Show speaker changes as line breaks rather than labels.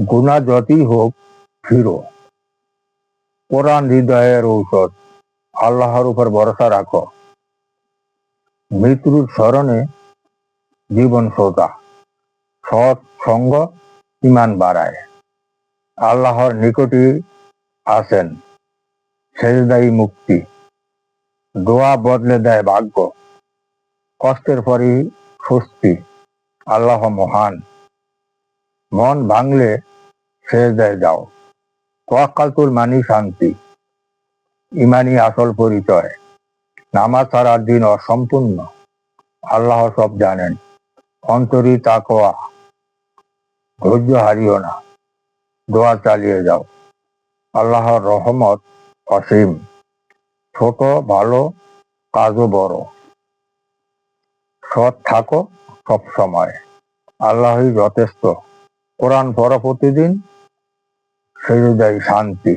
গুণা যতই হোক ফিরো। কোরআন হৃদয়ের ঔষধ। আল্লাহর উপর ভরসা রাখো। মৃত্যুর স্মরণে জীবন সোজা। সৎ সঙ্গ ইমান বাড়ায়। আল্লাহর নিকটই আছেন সেজদাই মুক্তি। দোয়া বদলে দেয় ভাগ্য। কষ্টের পরই স্বস্তি। আল্লাহ মহান। মন ভাঙলে সেজদায় যাও। তাওয়াক্কুল মানি শান্তি। ইমানই আসল পরিচয়। নামাজ ছাড়ার দিন অসম্পূর্ণ। আল্লাহ সব জানেন। অন্তরই তাকওয়া। ধৈর্য হারিও না। দোয়া চালিয়ে যাও। আল্লাহর রহমত অসীম। ছোট ভালো কাজও বড়। সৎ থাকো সব সময়। আল্লাহই যথেষ্ট। কোরআন পড়ো প্রতিদিন, সেজদায় শান্তি।